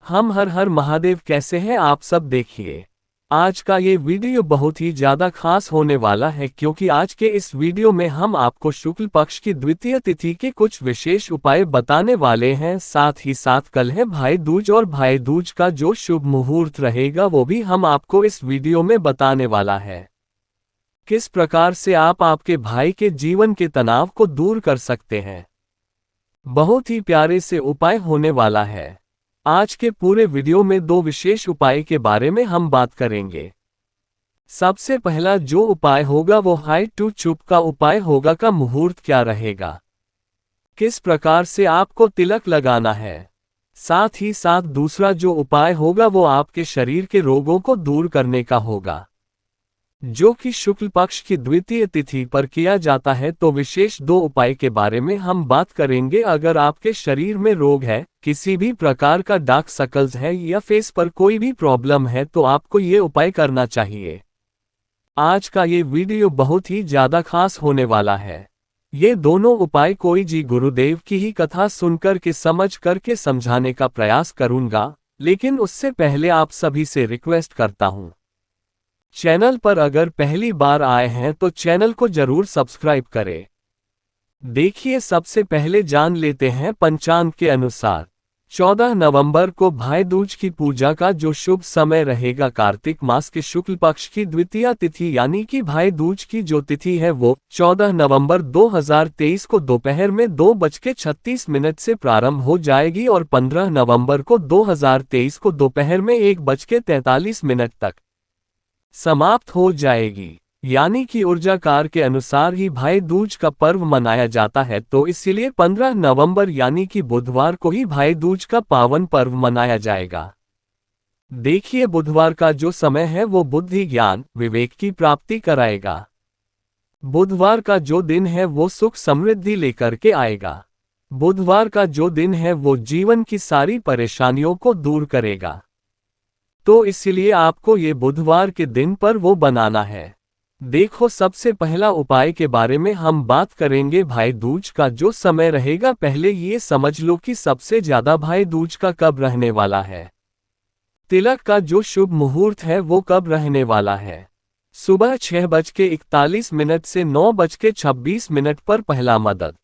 हम हर हर महादेव। कैसे हैं आप सब? देखिए आज का ये वीडियो बहुत ही ज्यादा खास होने वाला है, क्योंकि आज के इस वीडियो में हम आपको शुक्ल पक्ष की द्वितीय तिथि के कुछ विशेष उपाय बताने वाले हैं। साथ ही साथ कल है भाई दूज, और भाई दूज का जो शुभ मुहूर्त रहेगा वो भी हम आपको इस वीडियो में बताने वाला है। किस प्रकार से आप आपके भाई के जीवन के तनाव को दूर कर सकते हैं, बहुत ही प्यारे से उपाय होने वाला है। आज के पूरे वीडियो में दो विशेष उपाय के बारे में हम बात करेंगे। सबसे पहला जो उपाय होगा वो हाई टू चुप का उपाय होगा। का मुहूर्त क्या रहेगा, किस प्रकार से आपको तिलक लगाना है। साथ ही साथ दूसरा जो उपाय होगा वो आपके शरीर के रोगों को दूर करने का होगा, जो कि शुक्ल पक्ष की द्वितीय तिथि पर किया जाता है। तो विशेष दो उपाय के बारे में हम बात करेंगे। अगर आपके शरीर में रोग है, किसी भी प्रकार का डार्क सर्कल्स है या फेस पर कोई भी प्रॉब्लम है, तो आपको ये उपाय करना चाहिए। आज का ये वीडियो बहुत ही ज्यादा खास होने वाला है। ये दोनों उपाय कोई जी गुरुदेव की ही कथा सुनकर के समझ करके समझाने का प्रयास करूंगा, लेकिन उससे पहले आप सभी से रिक्वेस्ट करता हूं, चैनल पर अगर पहली बार आए हैं तो चैनल को जरूर सब्सक्राइब करें। देखिए सबसे पहले जान लेते हैं पंचांग के अनुसार 14 नवंबर को भाई दूज की पूजा का जो शुभ समय रहेगा, कार्तिक मास के शुक्ल पक्ष की द्वितीय तिथि यानी कि भाई दूज की जो तिथि है वो 14 नवंबर 2023 को दोपहर में 2:36 से प्रारंभ हो जाएगी और 15 नवंबर को 2023 को दोपहर में 1:43 तक समाप्त हो जाएगी। यानी कि ऊर्जाकार के अनुसार ही भाई दूज का पर्व मनाया जाता है, तो इसीलिए 15 नवंबर यानी कि बुधवार को ही भाई दूज का पावन पर्व मनाया जाएगा। देखिए बुधवार का जो समय है वो बुद्धि, ज्ञान, विवेक की प्राप्ति कराएगा। बुधवार का जो दिन है वो सुख समृद्धि लेकर के आएगा। बुधवार का जो दिन है वो जीवन की सारी परेशानियों को दूर करेगा। तो इसलिए आपको ये बुधवार के दिन पर वो बनाना है। देखो सबसे पहला उपाय के बारे में हम बात करेंगे भाई दूज का जो समय रहेगा। पहले ये समझ लो कि सबसे ज्यादा भाई दूज का कब रहने वाला है। तिलक का जो शुभ मुहूर्त है वो कब रहने वाला है। सुबह 6:41 से 9:26 पर पहला मदद।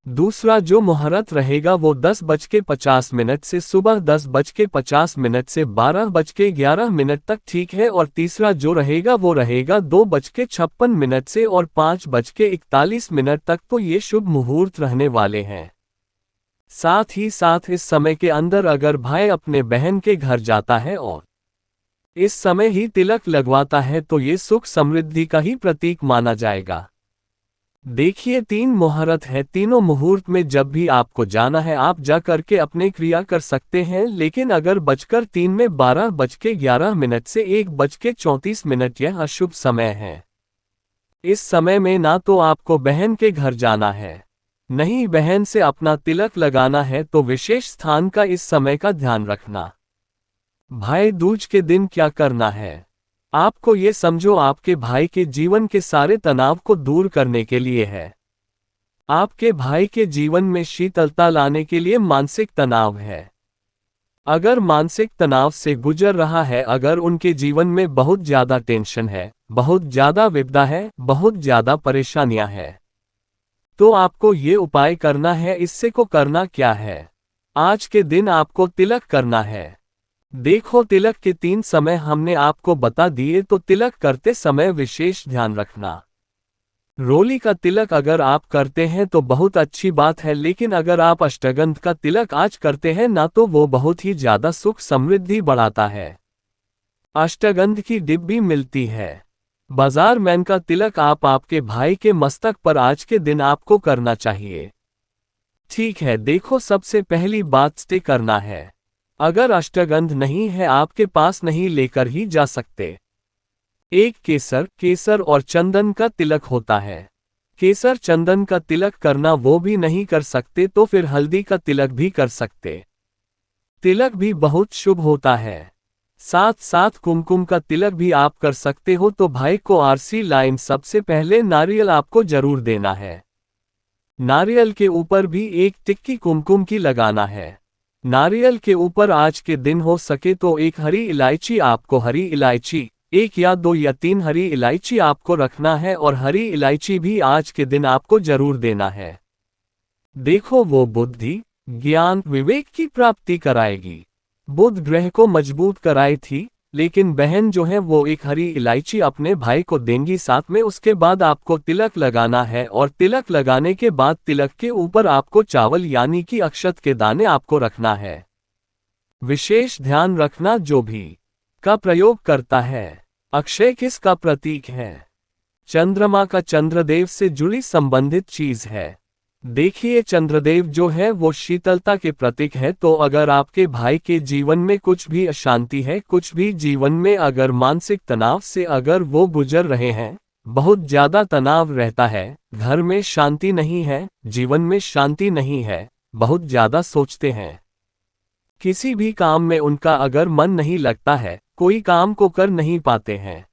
दूसरा जो मुहूर्त रहेगा वो 10:50 से सुबह 10:50 से 12:11 तक, ठीक है। और तीसरा जो रहेगा वो रहेगा 2:56 से और 5:41 तक। तो ये शुभ मुहूर्त रहने वाले हैं। साथ ही साथ इस समय के अंदर अगर भाई अपने बहन के घर जाता है और इस समय ही तिलक लगवाता है तो ये सुख समृद्धि का ही प्रतीक माना जाएगा। देखिए 3 मुहूर्त है, तीनों मुहूर्त में जब भी आपको जाना है आप जा करके अपने क्रिया कर सकते हैं। लेकिन अगर 3:03 में 12:11 से 1:34 यह अशुभ समय है। इस समय में ना तो आपको बहन के घर जाना है, नहीं बहन से अपना तिलक लगाना है। तो विशेष स्थान का इस समय का ध्यान रखना। भाई दूज के दिन क्या करना है, आपको ये समझो आपके भाई के जीवन के सारे तनाव को दूर करने के लिए है। आपके भाई के जीवन में शीतलता लाने के लिए मानसिक तनाव है। अगर मानसिक तनाव से गुजर रहा है, अगर उनके जीवन में बहुत ज्यादा टेंशन है, बहुत ज्यादा विपदा है, बहुत ज्यादा परेशानियां हैं, तो आपको ये उपाय करना है। इससे को करना क्या है, आज के दिन आपको तिलक करना है। देखो तिलक के 3 समय हमने आपको बता दिए, तो तिलक करते समय विशेष ध्यान रखना। रोली का तिलक अगर आप करते हैं तो बहुत अच्छी बात है, लेकिन अगर आप अष्टगंध का तिलक आज करते हैं ना, तो वो बहुत ही ज्यादा सुख समृद्धि बढ़ाता है। अष्टगंध की डिब्बी मिलती है बाजार मैन का तिलक आप आपके भाई के मस्तक पर आज के दिन आपको करना चाहिए, ठीक है। देखो सबसे पहली बात स्टे करना है। अगर अष्टगंध नहीं है आपके पास, नहीं लेकर ही जा सकते। एक केसर और चंदन का तिलक होता है। केसर चंदन का तिलक करना वो भी नहीं कर सकते तो फिर हल्दी का तिलक भी कर सकते। तिलक भी बहुत शुभ होता है। साथ साथ कुमकुम का तिलक भी आप कर सकते हो। तो भाई को आरसी लाइन सबसे पहले नारियल आपको जरूर देना है। नारियल के ऊपर भी एक टिक्की कुमकुम की लगाना है। नारियल के ऊपर आज के दिन हो सके तो एक हरी इलायची, आपको हरी इलायची 1 या 2 या 3 हरी इलायची आपको रखना है और हरी इलायची भी आज के दिन आपको जरूर देना है। देखो वो बुद्धि, ज्ञान, विवेक की प्राप्ति कराएगी। बुध ग्रह को मजबूत कराई थी, लेकिन बहन जो है वो एक हरी इलायची अपने भाई को देंगी। साथ में उसके बाद आपको तिलक लगाना है और तिलक लगाने के बाद तिलक के ऊपर आपको चावल यानी कि अक्षत के दाने आपको रखना है। विशेष ध्यान रखना, जो भी का प्रयोग करता है, अक्षय किसका प्रतीक है? चंद्रमा का, चंद्रदेव से जुड़ी संबंधित चीज है। देखिए चंद्रदेव जो है वो शीतलता के प्रतीक है, तो अगर आपके भाई के जीवन में कुछ भी अशांति है, कुछ भी जीवन में अगर मानसिक तनाव से अगर वो गुजर रहे हैं, बहुत ज्यादा तनाव रहता है, घर में शांति नहीं है, जीवन में शांति नहीं है, बहुत ज्यादा सोचते हैं, किसी भी काम में उनका अगर मन नहीं लगता है, कोई काम को कर नहीं पाते हैं,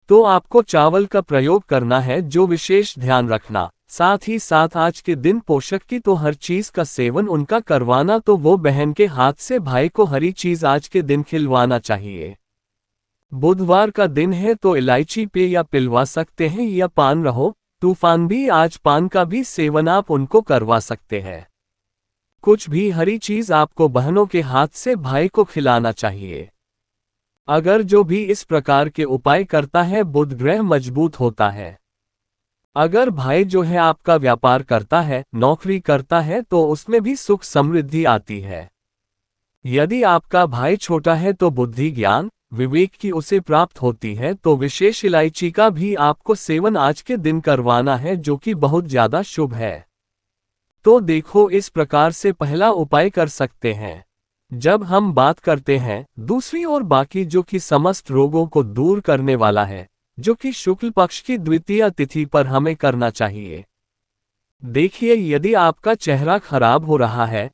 तो आपको चावल का प्रयोग करना है। जो विशेष ध्यान रखना, साथ ही साथ आज के दिन पोषक की तो हर चीज का सेवन उनका करवाना, तो वो बहन के हाथ से भाई को हरी चीज आज के दिन खिलवाना चाहिए। बुधवार का दिन है तो इलायची पे या पिलवा सकते हैं, या पान रहो तूफान भी, आज पान का भी सेवन आप उनको करवा सकते हैं। कुछ भी हरी चीज आपको बहनों के हाथ से भाई को खिलाना चाहिए। अगर जो भी इस प्रकार के उपाय करता है, बुध ग्रह मजबूत होता है। अगर भाई जो है आपका व्यापार करता है, नौकरी करता है, तो उसमें भी सुख समृद्धि आती है। यदि आपका भाई छोटा है तो बुद्धि, ज्ञान, विवेक की उसे प्राप्त होती है, तो विशेष इलायची का भी आपको सेवन आज के दिन करवाना है, जो कि बहुत ज्यादा शुभ है। तो देखो इस प्रकार से पहला उपाय कर सकते हैं। जब हम बात करते हैं दूसरी और बाकी जो कि समस्त रोगों को दूर करने वाला है, जो कि शुक्ल पक्ष की द्वितीय तिथि पर हमें करना चाहिए। देखिए यदि आपका चेहरा खराब हो रहा है,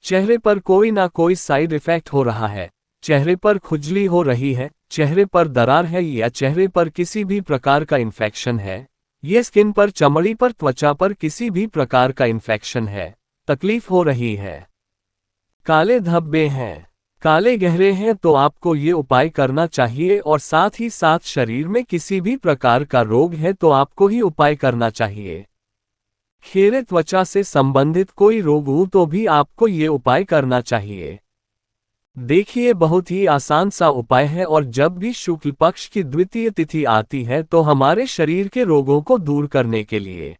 चेहरे पर कोई ना कोई साइड इफेक्ट हो रहा है, चेहरे पर खुजली हो रही है, चेहरे पर दरार है, या चेहरे पर किसी भी प्रकार का इन्फेक्शन है, ये स्किन पर, चमड़ी पर, त्वचा पर किसी भी प्रकार का इन्फेक्शन है, तकलीफ हो रही है, काले धब्बे हैं, काले गहरे हैं, तो आपको ये उपाय करना चाहिए। और साथ ही साथ शरीर में किसी भी प्रकार का रोग है तो आपको ही उपाय करना चाहिए। खेरे त्वचा से संबंधित कोई रोग हो तो भी आपको ये उपाय करना चाहिए। देखिए बहुत ही आसान सा उपाय है, और जब भी शुक्ल पक्ष की द्वितीय तिथि आती है तो हमारे शरीर के रोगों को दूर करने के लिए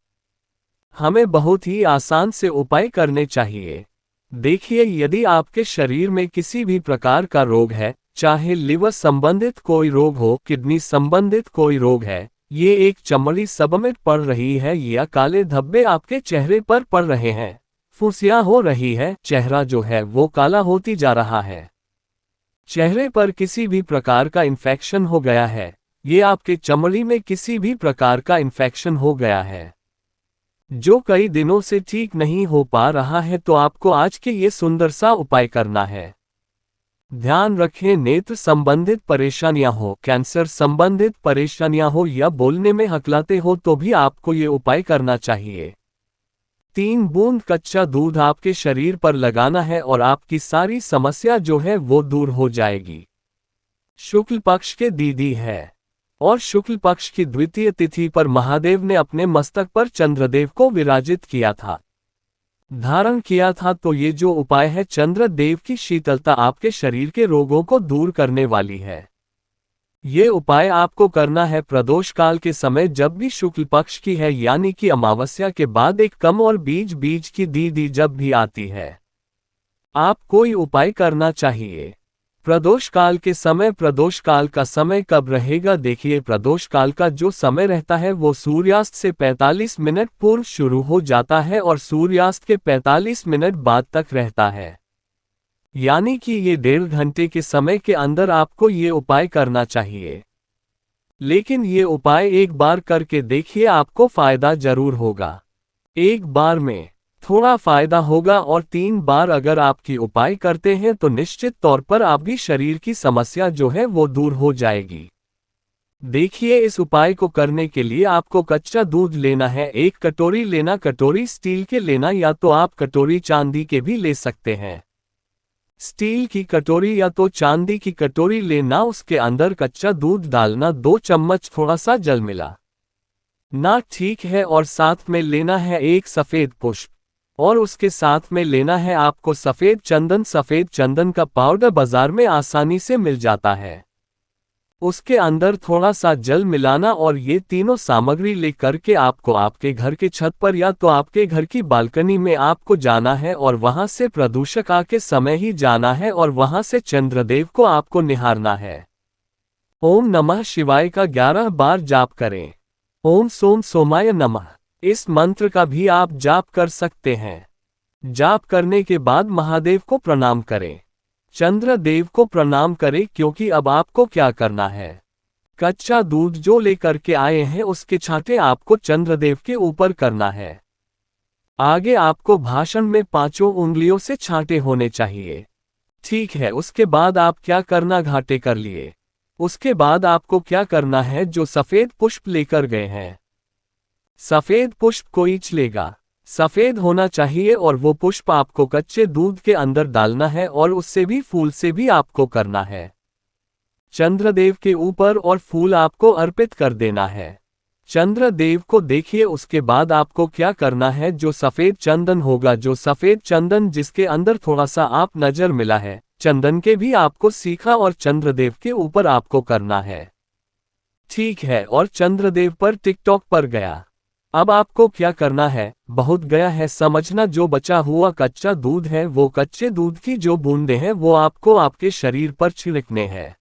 हमें बहुत ही आसान से उपाय करने चाहिए। देखिए यदि आपके शरीर में किसी भी प्रकार का रोग है, चाहे लिवर संबंधित कोई रोग हो, किडनी संबंधित कोई रोग है, ये एक चमड़ी सबमिट पड़ रही है, या काले धब्बे आपके चेहरे पर पड़ रहे हैं, फुंसियां हो रही है, चेहरा जो है वो काला होती जा रहा है, चेहरे पर किसी भी प्रकार का इन्फेक्शन हो गया है, ये आपके चमड़ी में किसी भी प्रकार का इन्फेक्शन हो गया है जो कई दिनों से ठीक नहीं हो पा रहा है, तो आपको आज के ये सुंदर सा उपाय करना है। ध्यान रखें, नेत्र संबंधित परेशानियां हो, कैंसर संबंधित परेशानियां हो, या बोलने में हकलाते हो, तो भी आपको ये उपाय करना चाहिए। 3 बूंद कच्चा दूध आपके शरीर पर लगाना है और आपकी सारी समस्या जो है वो दूर हो जाएगी। शुक्ल पक्ष के दीदी है, और शुक्ल पक्ष की द्वितीय तिथि पर महादेव ने अपने मस्तक पर चंद्रदेव को विराजित किया था, धारण किया था। तो ये जो उपाय है, चंद्रदेव की शीतलता आपके शरीर के रोगों को दूर करने वाली है। ये उपाय आपको करना है प्रदोष काल के समय, जब भी शुक्ल पक्ष की है, यानी कि अमावस्या के बाद एक कम और बीज की दीदी जब भी आती है, आप कोई उपाय करना चाहिए। प्रदोष काल के समय, प्रदोष काल का समय कब रहेगा? देखिए प्रदोष काल का जो समय रहता है वो सूर्यास्त से 45 मिनट पूर्व शुरू हो जाता है और सूर्यास्त के 45 मिनट बाद तक रहता है, यानी कि ये 1.5 घंटे के समय के अंदर आपको ये उपाय करना चाहिए। लेकिन ये उपाय एक बार करके देखिए, आपको फायदा जरूर होगा। एक बार में थोड़ा फायदा होगा, और 3 बार अगर आपकी उपाय करते हैं तो निश्चित तौर पर आपकी शरीर की समस्या जो है वो दूर हो जाएगी। देखिए इस उपाय को करने के लिए आपको कच्चा दूध लेना है, 1 कटोरी लेना, कटोरी स्टील के लेना, या तो आप कटोरी चांदी के भी ले सकते हैं। स्टील की कटोरी या तो चांदी की कटोरी लेना, उसके अंदर कच्चा दूध डालना, 2 चम्मच थोड़ा सा जल मिला ना, ठीक है। और साथ में लेना है एक सफ़ेद पुष्प, और उसके साथ में लेना है आपको सफ़ेद चंदन। सफ़ेद चंदन का पाउडर बाजार में आसानी से मिल जाता है। उसके अंदर थोड़ा सा जल मिलाना, और ये तीनों सामग्री लेकर के आपको आपके घर के छत पर या तो आपके घर की बालकनी में आपको जाना है, और वहां से प्रदूषक आके समय ही जाना है, और वहां से चंद्रदेव को आपको निहारना है। ओम नमः शिवाय का 11 बार जाप करें। ओम सोम सोमाय नमः, इस मंत्र का भी आप जाप कर सकते हैं। जाप करने के बाद महादेव को प्रणाम करें, चंद्रदेव को प्रणाम करें, क्योंकि अब आपको क्या करना है, कच्चा दूध जो लेकर के आए हैं उसके छांटे आपको चंद्रदेव के ऊपर करना है। आगे आपको भाषण में 5 उंगलियों से छांटे होने चाहिए, ठीक है। उसके बाद आप क्या करना, घाटे कर लिए। उसके बाद आपको क्या करना है, जो सफेद पुष्प लेकर गए हैं, सफेद पुष्प को ईच लेगा, सफेद होना चाहिए, और वो पुष्प आपको कच्चे दूध के अंदर डालना है, और उससे भी फूल से भी आपको करना है चंद्रदेव के ऊपर, और फूल आपको अर्पित कर देना है। चंद्रदेव को देखिए। उसके बाद आपको क्या करना है, जो सफेद चंदन होगा, जो सफेद चंदन जिसके अंदर थोड़ा सा आप नजर मिला है, चंदन के भी आपको सीखा और चंद्रदेव के ऊपर आपको करना है, ठीक है। और चंद्रदेव पर टिकटॉक पर गया। अब आपको क्या करना है, बहुत गया है समझना, जो बचा हुआ कच्चा दूध है, वो कच्चे दूध की जो बूंदें हैं वो आपको आपके शरीर पर छिड़कने हैं।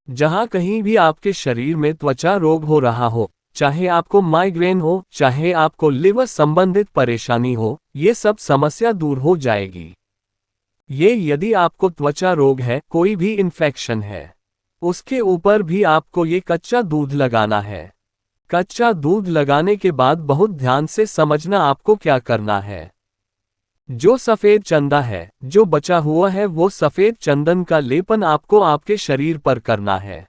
जहां कहीं भी आपके शरीर में त्वचा रोग हो रहा हो, चाहे आपको माइग्रेन हो, चाहे आपको लिवर संबंधित परेशानी हो, ये सब समस्या दूर हो जाएगी। ये यदि आपको त्वचा रोग है, कोई भी इन्फेक्शन है, उसके ऊपर भी आपको ये कच्चा दूध लगाना है। कच्चा दूध लगाने के बाद बहुत ध्यान से समझना आपको क्या करना है। जो सफेद चंदा है, जो बचा हुआ है, वो सफेद चंदन का लेपन आपको आपके शरीर पर करना है।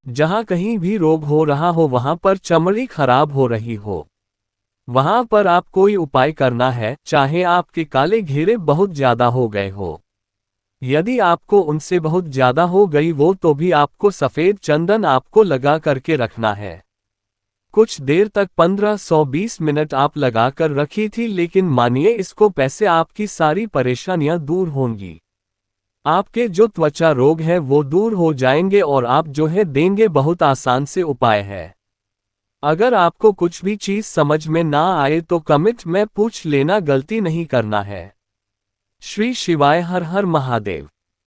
जहां कहीं भी रोग हो रहा हो, वहां पर चमड़ी खराब हो रही हो, वहां पर आप कोई उपाय करना है, चाहे आपके काले घेरे बहुत ज्यादा हो गए हो, यदि आपको उनसे बहुत ज्यादा हो गई वो, तो भी आपको सफेद चंदन आपको लगा करके रखना है। कुछ देर तक 15-20 मिनट आप लगाकर रखी थी, लेकिन मानिए इसको पैसे आपकी सारी परेशानियां दूर होंगी। आपके जो त्वचा रोग है वो दूर हो जाएंगे, और आप जो है देंगे, बहुत आसान से उपाय है। अगर आपको कुछ भी चीज समझ में ना आए तो कमेंट में पूछ लेना, गलती नहीं करना है। श्री शिवाय हर हर महादेव।